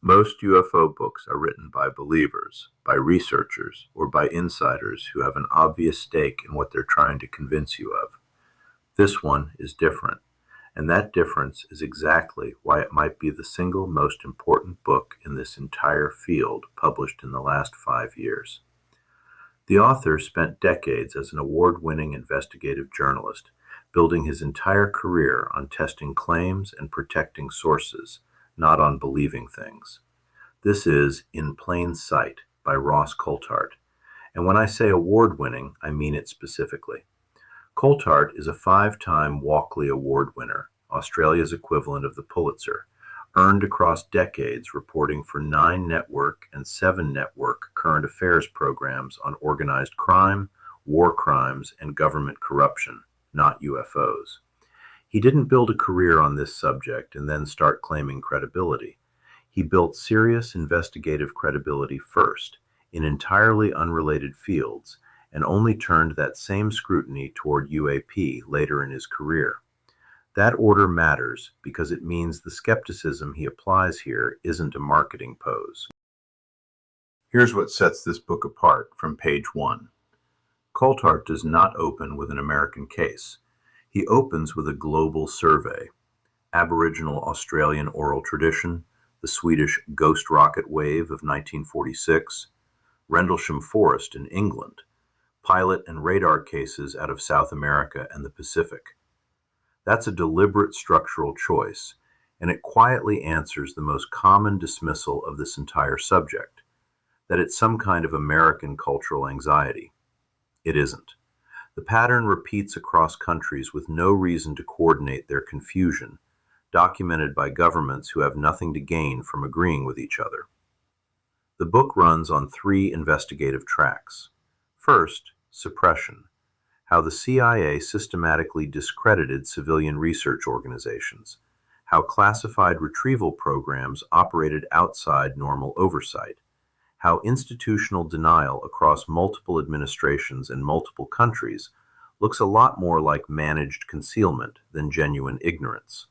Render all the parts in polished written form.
Most UFO books are written by believers, by researchers, or by insiders who have an obvious stake in what they're trying to convince you of. This one is different, and that difference is exactly why it might be the single most important book in this entire field published in the last 5 years. The author spent decades as an award-winning investigative journalist, building his entire career on testing claims and protecting sources, not on believing things. This is In Plain Sight by Ross Coulthart, and when I say award-winning, I mean it specifically. Coulthart is a 5-time Walkley Award winner, Australia's equivalent of the Pulitzer, earned across decades reporting for 9 network and 7 network current affairs programs on organized crime, war crimes, and government corruption, not UFOs. He didn't build a career on this subject and then start claiming credibility. He built serious investigative credibility first, in entirely unrelated fields, and only turned that same scrutiny toward UAP later in his career. That order matters because it means the skepticism he applies here isn't a marketing pose. Here's what sets this book apart from page 1. Coulthart does not open with an American case. He opens with a global survey: Aboriginal Australian oral tradition, the Swedish ghost rocket wave of 1946, Rendlesham Forest in England, pilot and radar cases out of South America and the Pacific. That's a deliberate structural choice, and it quietly answers the most common dismissal of this entire subject, that it's some kind of American cultural anxiety. It isn't. The pattern repeats across countries with no reason to coordinate their confusion, documented by governments who have nothing to gain from agreeing with each other. The book runs on 3 investigative tracks. First, suppression: how the CIA systematically discredited civilian research organizations, how classified retrieval programs operated outside normal oversight, how institutional denial across multiple administrations in multiple countries looks a lot more like managed concealment than genuine ignorance.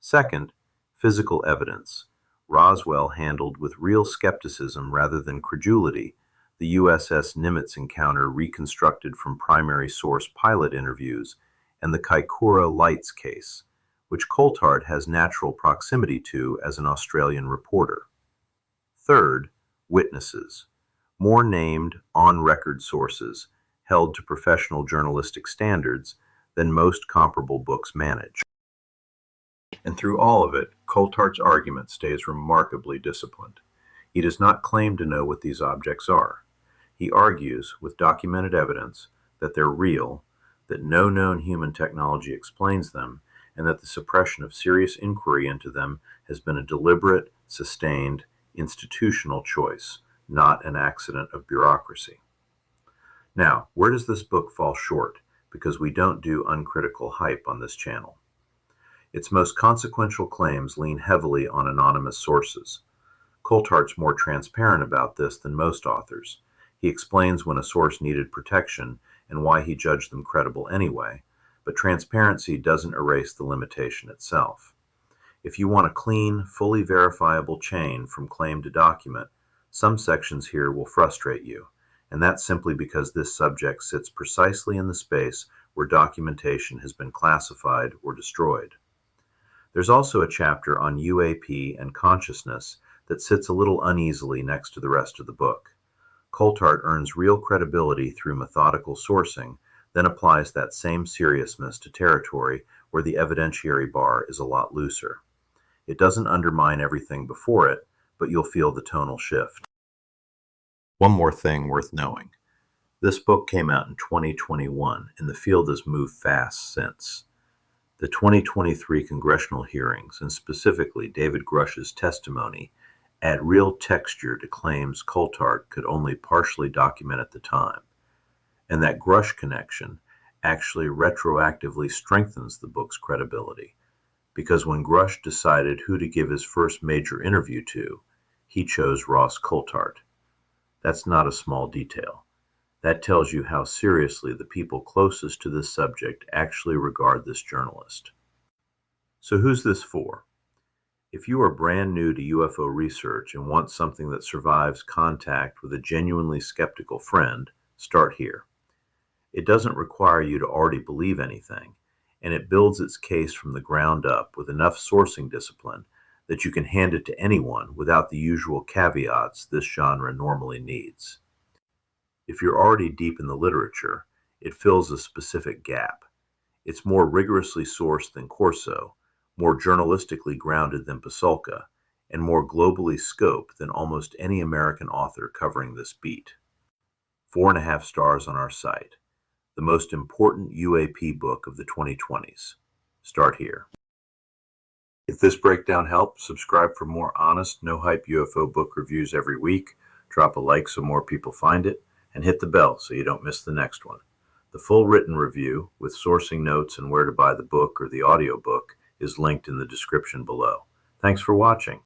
Second, physical evidence: Roswell handled with real skepticism rather than credulity the USS Nimitz encounter reconstructed from primary source pilot interviews, and the Kaikoura Lights case, which Coulthart has natural proximity to as an Australian reporter. Third, witnesses: more named, on-record sources, held to professional journalistic standards than most comparable books manage. And through all of it, Coulthart's argument stays remarkably disciplined. He does not claim to know what these objects are. He argues, with documented evidence, that they're real, that no known human technology explains them, and that the suppression of serious inquiry into them has been a deliberate, sustained, institutional choice, not an accident of bureaucracy. Now, where does this book fall short? Because we don't do uncritical hype on this channel. Its most consequential claims lean heavily on anonymous sources. Coulthart's more transparent about this than most authors. He explains when a source needed protection and why he judged them credible anyway, but transparency doesn't erase the limitation itself. If you want a clean, fully verifiable chain from claim to document, some sections here will frustrate you, and that's simply because this subject sits precisely in the space where documentation has been classified or destroyed. There's also a chapter on UAP and consciousness that sits a little uneasily next to the rest of the book. Coulthart earns real credibility through methodical sourcing, then applies that same seriousness to territory where the evidentiary bar is a lot looser. It doesn't undermine everything before it, but you'll feel the tonal shift. One more thing worth knowing. This book came out in 2021, and the field has moved fast since. The 2023 congressional hearings, and specifically David Grusch's testimony, add real texture to claims Coulthart could only partially document at the time. And that Grusch connection actually retroactively strengthens the book's credibility, because when Grusch decided who to give his first major interview to, he chose Ross Coulthart. That's not a small detail. That tells you how seriously the people closest to this subject actually regard this journalist. So who's this for? If you are brand new to UFO research and want something that survives contact with a genuinely skeptical friend, start here. It doesn't require you to already believe anything, and it builds its case from the ground up with enough sourcing discipline that you can hand it to anyone without the usual caveats this genre normally needs. If you're already deep in the literature, it fills a specific gap. It's more rigorously sourced than Corso, more journalistically grounded than Pasulka, and more globally scoped than almost any American author covering this beat. 4.5 stars on our site. The most important UAP book of the 2020s. Start here. If this breakdown helped, subscribe for more honest, no-hype UFO book reviews every week, drop a like so more people find it, and hit the bell so you don't miss the next one. The full written review, with sourcing notes and where to buy the book or the audiobook, is linked in the description below. Thanks for watching.